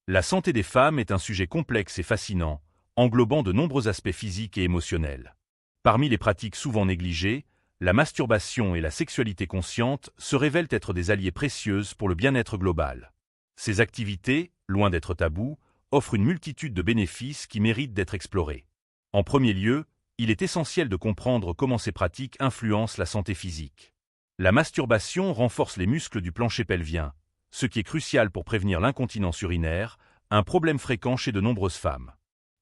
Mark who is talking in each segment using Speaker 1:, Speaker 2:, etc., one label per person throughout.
Speaker 1: La santé des femmes est un sujet complexe et fascinant, englobant de nombreux aspects physiques et émotionnels. Parmi les pratiques souvent négligées, la masturbation et la sexualité consciente se révèlent être des alliés précieuses pour le bien-être global. Ces activités, loin d'être tabous, offrent une multitude de bénéfices qui méritent d'être explorés. En premier lieu, il est essentiel de comprendre comment ces pratiques influencent la santé physique. La masturbation renforce les muscles du plancher pelvien, ce qui est crucial pour prévenir l'incontinence urinaire, un problème fréquent chez de nombreuses femmes.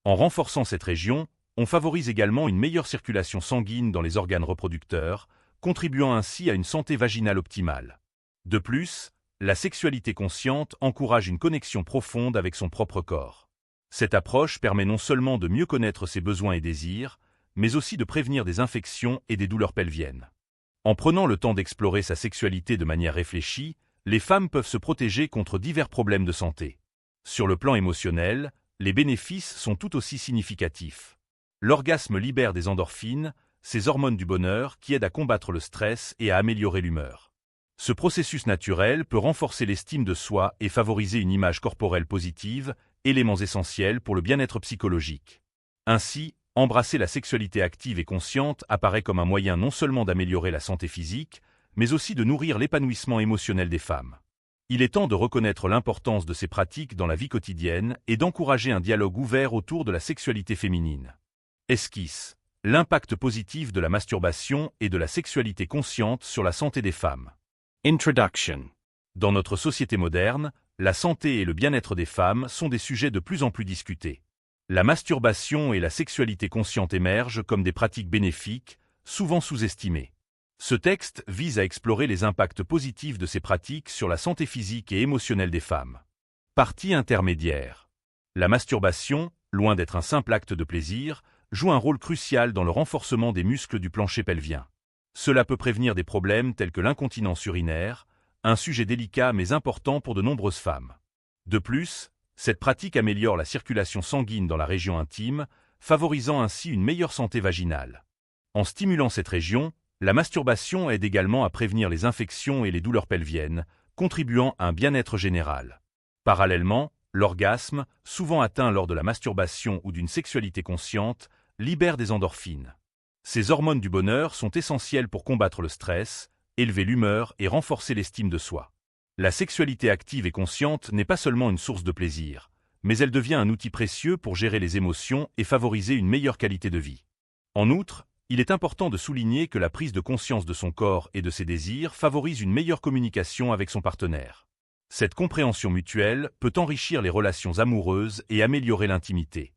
Speaker 1: En renforçant cette région, on favorise également une meilleure circulation sanguine dans les organes reproducteurs, contribuant ainsi à une santé vaginale optimale. De plus, la sexualité consciente encourage une connexion profonde avec son propre corps. Cette approche permet non seulement de mieux connaître ses besoins et désirs, mais aussi de prévenir des infections et des douleurs pelviennes. En prenant le temps d'explorer sa sexualité de manière réfléchie, les femmes peuvent se protéger contre divers problèmes de santé. Sur le plan émotionnel, les bénéfices sont tout aussi significatifs. L'orgasme libère des endorphines, ces hormones du bonheur qui aident à combattre le stress et à améliorer l'humeur. Ce processus naturel peut renforcer l'estime de soi et favoriser une image corporelle positive, éléments essentiels pour le bien-être psychologique. Ainsi, embrasser la sexualité active et consciente apparaît comme un moyen non seulement d'améliorer la santé physique, mais aussi de nourrir l'épanouissement émotionnel des femmes. Il est temps de reconnaître l'importance de ces pratiques dans la vie quotidienne et d'encourager un dialogue ouvert autour de la sexualité féminine. Esquisse: l'impact positif de la masturbation et de la sexualité consciente sur la santé des femmes.
Speaker 2: Introduction.
Speaker 1: Dans notre société moderne, la santé et le bien-être des femmes sont des sujets de plus en plus discutés. La masturbation et la sexualité consciente émergent comme des pratiques bénéfiques, souvent sous-estimées. Ce texte vise à explorer les impacts positifs de ces pratiques sur la santé physique et émotionnelle des femmes. Partie intermédiaire. La masturbation, loin d'être un simple acte de plaisir, joue un rôle crucial dans le renforcement des muscles du plancher pelvien. Cela peut prévenir des problèmes tels que l'incontinence urinaire, un sujet délicat mais important pour de nombreuses femmes. De plus, cette pratique améliore la circulation sanguine dans la région intime, favorisant ainsi une meilleure santé vaginale. En stimulant cette région, la masturbation aide également à prévenir les infections et les douleurs pelviennes, contribuant à un bien-être général. Parallèlement, l'orgasme, souvent atteint lors de la masturbation ou d'une sexualité consciente, libère des endorphines. Ces hormones du bonheur sont essentielles pour combattre le stress, élever l'humeur et renforcer l'estime de soi. La sexualité active et consciente n'est pas seulement une source de plaisir, mais elle devient un outil précieux pour gérer les émotions et favoriser une meilleure qualité de vie. En outre, il est important de souligner que la prise de conscience de son corps et de ses désirs favorise une meilleure communication avec son partenaire. Cette compréhension mutuelle peut enrichir les relations amoureuses et améliorer l'intimité.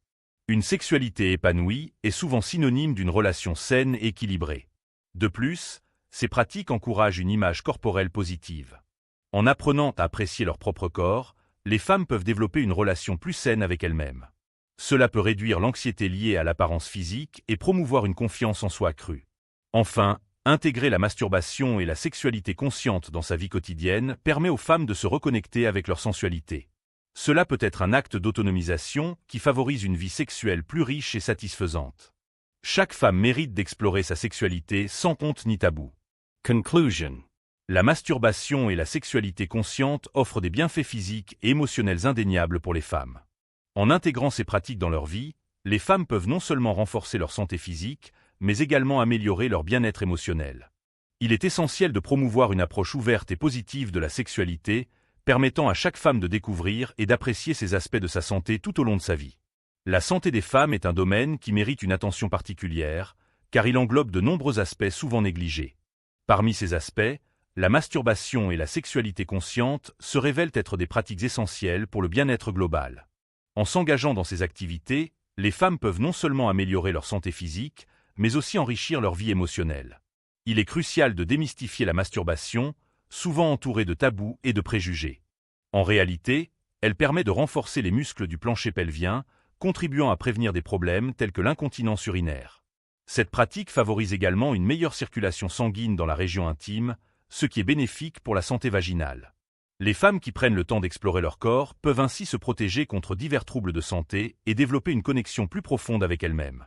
Speaker 1: Une sexualité épanouie est souvent synonyme d'une relation saine et équilibrée. De plus, ces pratiques encouragent une image corporelle positive. En apprenant à apprécier leur propre corps, les femmes peuvent développer une relation plus saine avec elles-mêmes. Cela peut réduire l'anxiété liée à l'apparence physique et promouvoir une confiance en soi accrue. Enfin, intégrer la masturbation et la sexualité consciente dans sa vie quotidienne permet aux femmes de se reconnecter avec leur sensualité. Cela peut être un acte d'autonomisation qui favorise une vie sexuelle plus riche et satisfaisante. Chaque femme mérite d'explorer sa sexualité sans honte ni tabou.
Speaker 2: Conclusion.
Speaker 1: La masturbation et la sexualité consciente offrent des bienfaits physiques et émotionnels indéniables pour les femmes. En intégrant ces pratiques dans leur vie, les femmes peuvent non seulement renforcer leur santé physique, mais également améliorer leur bien-être émotionnel. Il est essentiel de promouvoir une approche ouverte et positive de la sexualité, permettant à chaque femme de découvrir et d'apprécier ces aspects de sa santé tout au long de sa vie. La santé des femmes est un domaine qui mérite une attention particulière, car il englobe de nombreux aspects souvent négligés. Parmi ces aspects, la masturbation et la sexualité consciente se révèlent être des pratiques essentielles pour le bien-être global. En s'engageant dans ces activités, les femmes peuvent non seulement améliorer leur santé physique, mais aussi enrichir leur vie émotionnelle. Il est crucial de démystifier la masturbation, souvent entourée de tabous et de préjugés. En réalité, elle permet de renforcer les muscles du plancher pelvien, contribuant à prévenir des problèmes tels que l'incontinence urinaire. Cette pratique favorise également une meilleure circulation sanguine dans la région intime, ce qui est bénéfique pour la santé vaginale. Les femmes qui prennent le temps d'explorer leur corps peuvent ainsi se protéger contre divers troubles de santé et développer une connexion plus profonde avec elles-mêmes.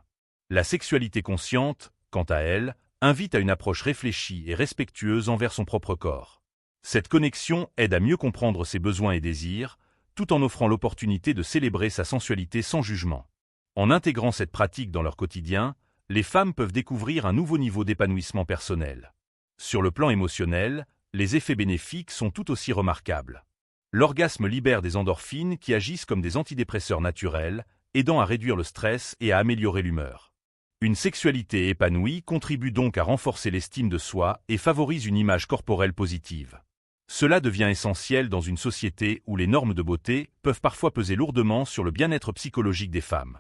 Speaker 1: La sexualité consciente, quant à elle, invite à une approche réfléchie et respectueuse envers son propre corps. Cette connexion aide à mieux comprendre ses besoins et désirs, tout en offrant l'opportunité de célébrer sa sensualité sans jugement. En intégrant cette pratique dans leur quotidien, les femmes peuvent découvrir un nouveau niveau d'épanouissement personnel. Sur le plan émotionnel, les effets bénéfiques sont tout aussi remarquables. L'orgasme libère des endorphines qui agissent comme des antidépresseurs naturels, aidant à réduire le stress et à améliorer l'humeur. Une sexualité épanouie contribue donc à renforcer l'estime de soi et favorise une image corporelle positive. Cela devient essentiel dans une société où les normes de beauté peuvent parfois peser lourdement sur le bien-être psychologique des femmes.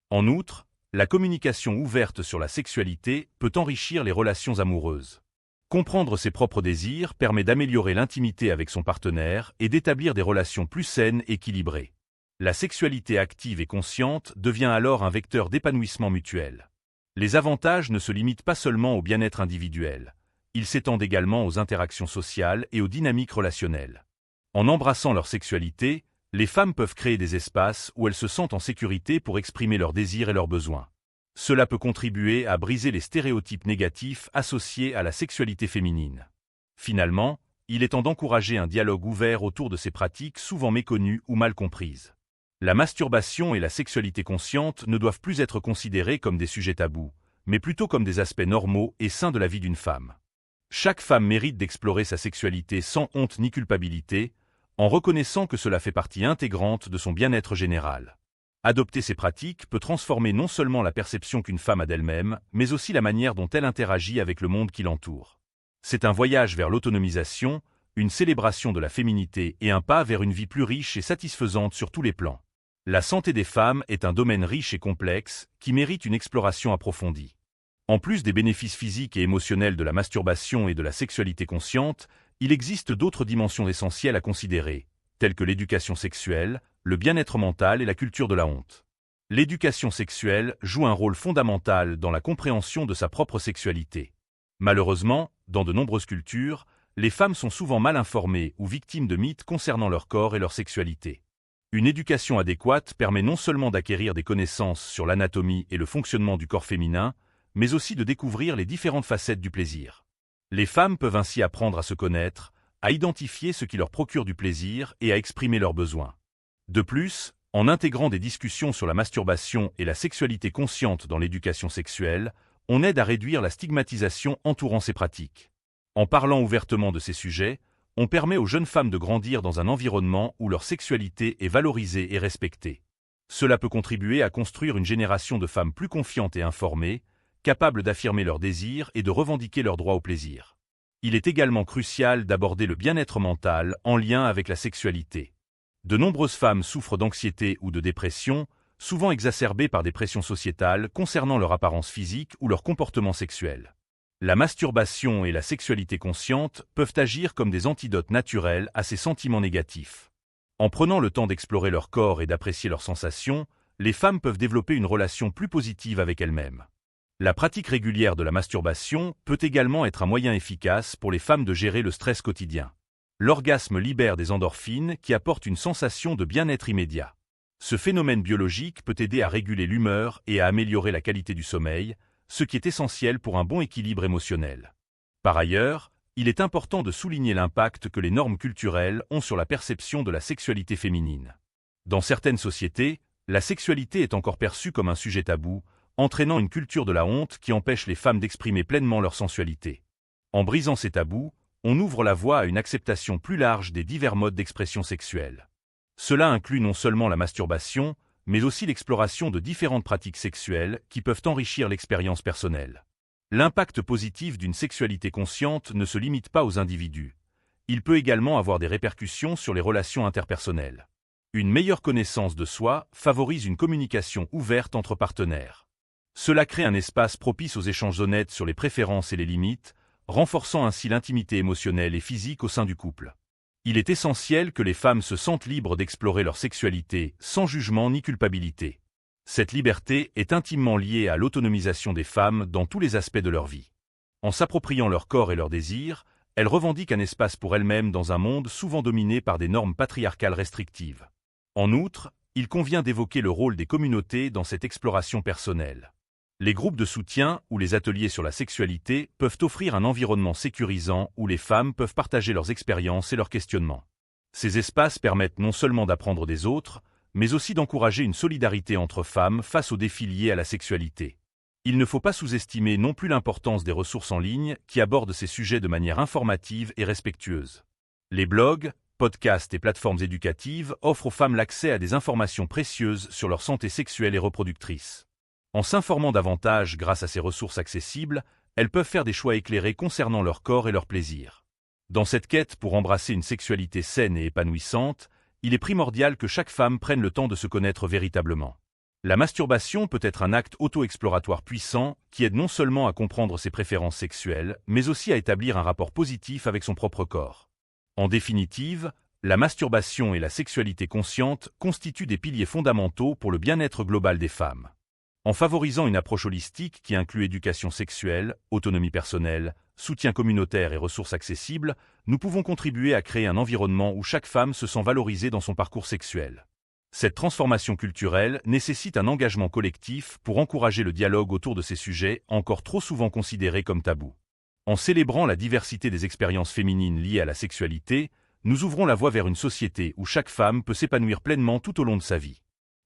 Speaker 1: En outre, la communication ouverte sur la sexualité peut enrichir les relations amoureuses. Comprendre ses propres désirs permet d'améliorer l'intimité avec son partenaire et d'établir des relations plus saines et équilibrées. La sexualité active et consciente devient alors un vecteur d'épanouissement mutuel. Les avantages ne se limitent pas seulement au bien-être individuel. Ils s'étendent également aux interactions sociales et aux dynamiques relationnelles. En embrassant leur sexualité, les femmes peuvent créer des espaces où elles se sentent en sécurité pour exprimer leurs désirs et leurs besoins. Cela peut contribuer à briser les stéréotypes négatifs associés à la sexualité féminine. Finalement, il est temps d'encourager un dialogue ouvert autour de ces pratiques souvent méconnues ou mal comprises. La masturbation et la sexualité consciente ne doivent plus être considérées comme des sujets tabous, mais plutôt comme des aspects normaux et sains de la vie d'une femme. Chaque femme mérite d'explorer sa sexualité sans honte ni culpabilité, en reconnaissant que cela fait partie intégrante de son bien-être général. Adopter ces pratiques peut transformer non seulement la perception qu'une femme a d'elle-même, mais aussi la manière dont elle interagit avec le monde qui l'entoure. C'est un voyage vers l'autonomisation, une célébration de la féminité et un pas vers une vie plus riche et satisfaisante sur tous les plans. La santé des femmes est un domaine riche et complexe qui mérite une exploration approfondie. En plus des bénéfices physiques et émotionnels de la masturbation et de la sexualité consciente, il existe d'autres dimensions essentielles à considérer, telles que l'éducation sexuelle, le bien-être mental et la culture de la honte. L'éducation sexuelle joue un rôle fondamental dans la compréhension de sa propre sexualité. Malheureusement, dans de nombreuses cultures, les femmes sont souvent mal informées ou victimes de mythes concernant leur corps et leur sexualité. Une éducation adéquate permet non seulement d'acquérir des connaissances sur l'anatomie et le fonctionnement du corps féminin, mais aussi de découvrir les différentes facettes du plaisir. Les femmes peuvent ainsi apprendre à se connaître, à identifier ce qui leur procure du plaisir et à exprimer leurs besoins. De plus, en intégrant des discussions sur la masturbation et la sexualité consciente dans l'éducation sexuelle, on aide à réduire la stigmatisation entourant ces pratiques. En parlant ouvertement de ces sujets, on permet aux jeunes femmes de grandir dans un environnement où leur sexualité est valorisée et respectée. Cela peut contribuer à construire une génération de femmes plus confiantes et informées, capables d'affirmer leurs désirs et de revendiquer leur droit au plaisir. Il est également crucial d'aborder le bien-être mental en lien avec la sexualité. De nombreuses femmes souffrent d'anxiété ou de dépression, souvent exacerbées par des pressions sociétales concernant leur apparence physique ou leur comportement sexuel. La masturbation et la sexualité consciente peuvent agir comme des antidotes naturels à ces sentiments négatifs. En prenant le temps d'explorer leur corps et d'apprécier leurs sensations, les femmes peuvent développer une relation plus positive avec elles-mêmes. La pratique régulière de la masturbation peut également être un moyen efficace pour les femmes de gérer le stress quotidien. L'orgasme libère des endorphines qui apportent une sensation de bien-être immédiat. Ce phénomène biologique peut aider à réguler l'humeur et à améliorer la qualité du sommeil, ce qui est essentiel pour un bon équilibre émotionnel. Par ailleurs, il est important de souligner l'impact que les normes culturelles ont sur la perception de la sexualité féminine. Dans certaines sociétés, la sexualité est encore perçue comme un sujet tabou, entraînant une culture de la honte qui empêche les femmes d'exprimer pleinement leur sensualité. En brisant ces tabous, on ouvre la voie à une acceptation plus large des divers modes d'expression sexuelle. Cela inclut non seulement la masturbation, mais aussi l'exploration de différentes pratiques sexuelles qui peuvent enrichir l'expérience personnelle. L'impact positif d'une sexualité consciente ne se limite pas aux individus. Il peut également avoir des répercussions sur les relations interpersonnelles. Une meilleure connaissance de soi favorise une communication ouverte entre partenaires. Cela crée un espace propice aux échanges honnêtes sur les préférences et les limites, renforçant ainsi l'intimité émotionnelle et physique au sein du couple. Il est essentiel que les femmes se sentent libres d'explorer leur sexualité, sans jugement ni culpabilité. Cette liberté est intimement liée à l'autonomisation des femmes dans tous les aspects de leur vie. En s'appropriant leur corps et leurs désirs, elles revendiquent un espace pour elles-mêmes dans un monde souvent dominé par des normes patriarcales restrictives. En outre, il convient d'évoquer le rôle des communautés dans cette exploration personnelle. Les groupes de soutien ou les ateliers sur la sexualité peuvent offrir un environnement sécurisant où les femmes peuvent partager leurs expériences et leurs questionnements. Ces espaces permettent non seulement d'apprendre des autres, mais aussi d'encourager une solidarité entre femmes face aux défis liés à la sexualité. Il ne faut pas sous-estimer non plus l'importance des ressources en ligne qui abordent ces sujets de manière informative et respectueuse. Les blogs, podcasts et plateformes éducatives offrent aux femmes l'accès à des informations précieuses sur leur santé sexuelle et reproductrice. En s'informant davantage grâce à ces ressources accessibles, elles peuvent faire des choix éclairés concernant leur corps et leur plaisir. Dans cette quête pour embrasser une sexualité saine et épanouissante, il est primordial que chaque femme prenne le temps de se connaître véritablement. La masturbation peut être un acte auto-exploratoire puissant qui aide non seulement à comprendre ses préférences sexuelles, mais aussi à établir un rapport positif avec son propre corps. En définitive, la masturbation et la sexualité consciente constituent des piliers fondamentaux pour le bien-être global des femmes. En favorisant une approche holistique qui inclut éducation sexuelle, autonomie personnelle, soutien communautaire et ressources accessibles, nous pouvons contribuer à créer un environnement où chaque femme se sent valorisée dans son parcours sexuel. Cette transformation culturelle nécessite un engagement collectif pour encourager le dialogue autour de ces sujets encore trop souvent considérés comme tabous. En célébrant la diversité des expériences féminines liées à la sexualité, nous ouvrons la voie vers une société où chaque femme peut s'épanouir pleinement tout au long de sa vie.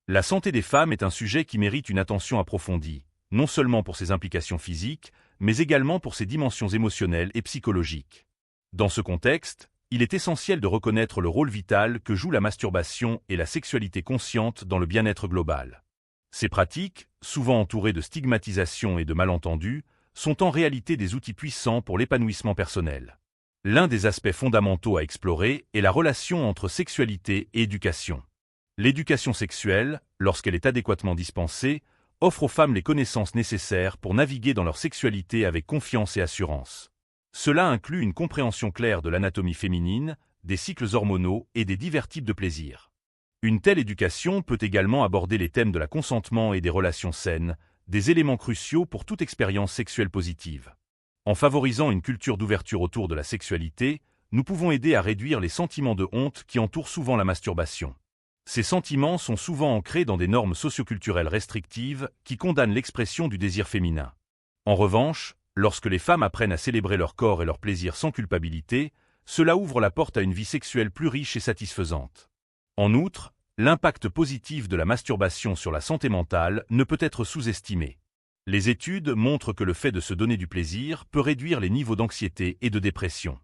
Speaker 1: La santé des femmes est un sujet qui mérite une attention approfondie, non seulement pour ses implications physiques, mais également pour ses dimensions émotionnelles et psychologiques. Dans ce contexte, il est essentiel de reconnaître le rôle vital que jouent la masturbation et la sexualité consciente dans le bien-être global. Ces pratiques, souvent entourées de stigmatisation et de malentendus, sont en réalité des outils puissants pour l'épanouissement personnel. L'un des aspects fondamentaux à explorer est la relation entre sexualité et éducation. L'éducation sexuelle, lorsqu'elle est adéquatement dispensée, offre aux femmes les connaissances nécessaires pour naviguer dans leur sexualité avec confiance et assurance. Cela inclut une compréhension claire de l'anatomie féminine, des cycles hormonaux et des divers types de plaisirs. Une telle éducation peut également aborder les thèmes de la consentement et des relations saines, des éléments cruciaux pour toute expérience sexuelle positive. En favorisant une culture d'ouverture autour de la sexualité, nous pouvons aider à réduire les sentiments de honte qui entourent souvent la masturbation. Ces sentiments sont souvent ancrés dans des normes socioculturelles restrictives qui condamnent l'expression du désir féminin. En revanche, lorsque les femmes apprennent à célébrer leur corps et leur plaisir sans culpabilité, cela ouvre la porte à une vie sexuelle plus riche et satisfaisante. En outre, l'impact positif de la masturbation sur la santé mentale ne peut être sous-estimé. Les études montrent que le fait de se donner du plaisir peut réduire les niveaux d'anxiété et de dépression.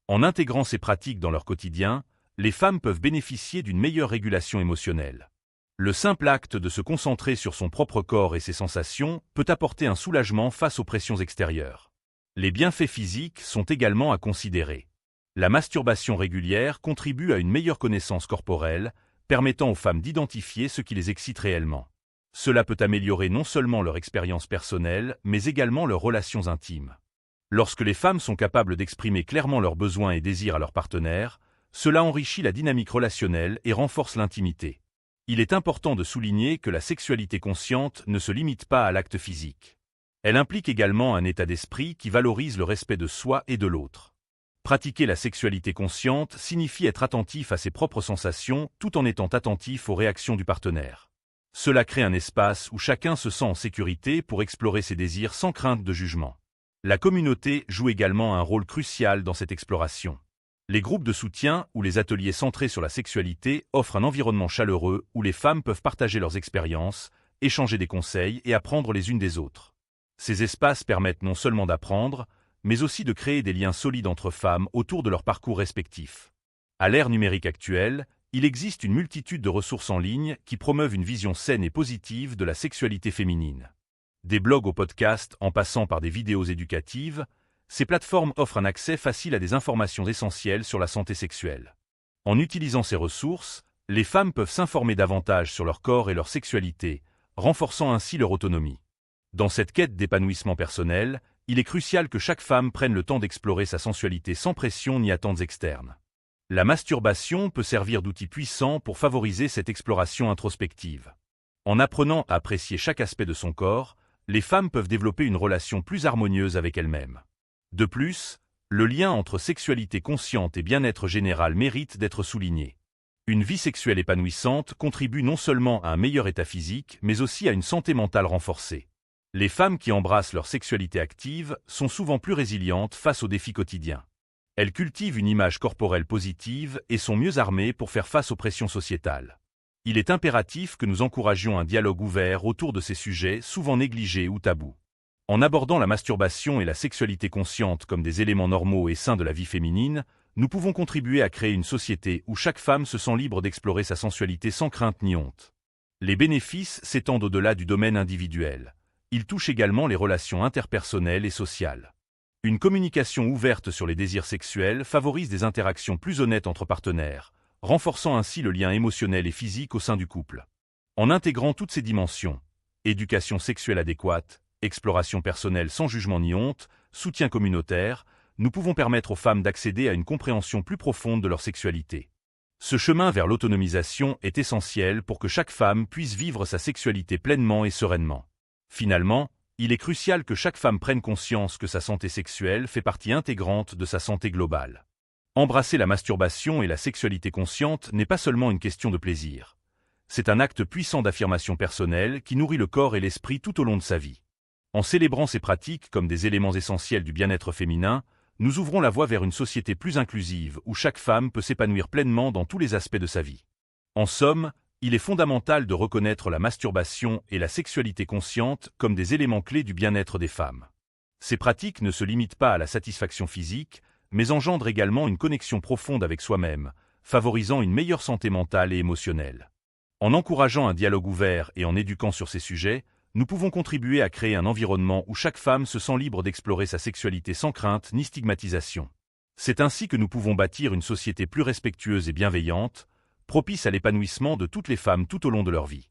Speaker 1: En intégrant ces pratiques dans leur quotidien, les femmes peuvent bénéficier d'une meilleure régulation émotionnelle. Le simple acte de se concentrer sur son propre corps et ses sensations peut apporter un soulagement face aux pressions extérieures. Les bienfaits physiques sont également à considérer. La masturbation régulière contribue à une meilleure connaissance corporelle, permettant aux femmes d'identifier ce qui les excite réellement. Cela peut améliorer non seulement leur expérience personnelle, mais également leurs relations intimes. Lorsque les femmes sont capables d'exprimer clairement leurs besoins et désirs à leur partenaire, cela enrichit la dynamique relationnelle et renforce l'intimité. Il est important de souligner que la sexualité consciente ne se limite pas à l'acte physique. Elle implique également un état d'esprit qui valorise le respect de soi et de l'autre. Pratiquer la sexualité consciente signifie être attentif à ses propres sensations tout en étant attentif aux réactions du partenaire. Cela crée un espace où chacun se sent en sécurité pour explorer ses désirs sans crainte de jugement. La communauté joue également un rôle crucial dans cette exploration. Les groupes de soutien ou les ateliers centrés sur la sexualité offrent un environnement chaleureux où les femmes peuvent partager leurs expériences, échanger des conseils et apprendre les unes des autres. Ces espaces permettent non seulement d'apprendre, mais aussi de créer des liens solides entre femmes autour de leurs parcours respectifs. À l'ère numérique actuelle, il existe une multitude de ressources en ligne qui promeuvent une vision saine et positive de la sexualité féminine. Des blogs aux podcasts en passant par des vidéos éducatives, ces plateformes offrent un accès facile à des informations essentielles sur la santé sexuelle. En utilisant ces ressources, les femmes peuvent s'informer davantage sur leur corps et leur sexualité, renforçant ainsi leur autonomie. Dans cette quête d'épanouissement personnel, il est crucial que chaque femme prenne le temps d'explorer sa sensualité sans pression ni attentes externes. La masturbation peut servir d'outil puissant pour favoriser cette exploration introspective. En apprenant à apprécier chaque aspect de son corps, les femmes peuvent développer une relation plus harmonieuse avec elles-mêmes. De plus, le lien entre sexualité consciente et bien-être général mérite d'être souligné. Une vie sexuelle épanouissante contribue non seulement à un meilleur état physique, mais aussi à une santé mentale renforcée. Les femmes qui embrassent leur sexualité active sont souvent plus résilientes face aux défis quotidiens. Elles cultivent une image corporelle positive et sont mieux armées pour faire face aux pressions sociétales. Il est impératif que nous encouragions un dialogue ouvert autour de ces sujets souvent négligés ou tabous. En abordant la masturbation et la sexualité consciente comme des éléments normaux et sains de la vie féminine, nous pouvons contribuer à créer une société où chaque femme se sent libre d'explorer sa sensualité sans crainte ni honte. Les bénéfices s'étendent au-delà du domaine individuel. Ils touchent également les relations interpersonnelles et sociales. Une communication ouverte sur les désirs sexuels favorise des interactions plus honnêtes entre partenaires, renforçant ainsi le lien émotionnel et physique au sein du couple. En intégrant toutes ces dimensions, éducation sexuelle adéquate, exploration personnelle sans jugement ni honte, soutien communautaire, nous pouvons permettre aux femmes d'accéder à une compréhension plus profonde de leur sexualité. Ce chemin vers l'autonomisation est essentiel pour que chaque femme puisse vivre sa sexualité pleinement et sereinement. Finalement, il est crucial que chaque femme prenne conscience que sa santé sexuelle fait partie intégrante de sa santé globale. Embrasser la masturbation et la sexualité consciente n'est pas seulement une question de plaisir. C'est un acte puissant d'affirmation personnelle qui nourrit le corps et l'esprit tout au long de sa vie. En célébrant ces pratiques comme des éléments essentiels du bien-être féminin, nous ouvrons la voie vers une société plus inclusive où chaque femme peut s'épanouir pleinement dans tous les aspects de sa vie. En somme, il est fondamental de reconnaître la masturbation et la sexualité consciente comme des éléments clés du bien-être des femmes. Ces pratiques ne se limitent pas à la satisfaction physique, mais engendrent également une connexion profonde avec soi-même, favorisant une meilleure santé mentale et émotionnelle. En encourageant un dialogue ouvert et en éduquant sur ces sujets, nous pouvons contribuer à créer un environnement où chaque femme se sent libre d'explorer sa sexualité sans crainte ni stigmatisation. C'est ainsi que nous pouvons bâtir une société plus respectueuse et bienveillante, propice à l'épanouissement de toutes les femmes tout au long de leur vie.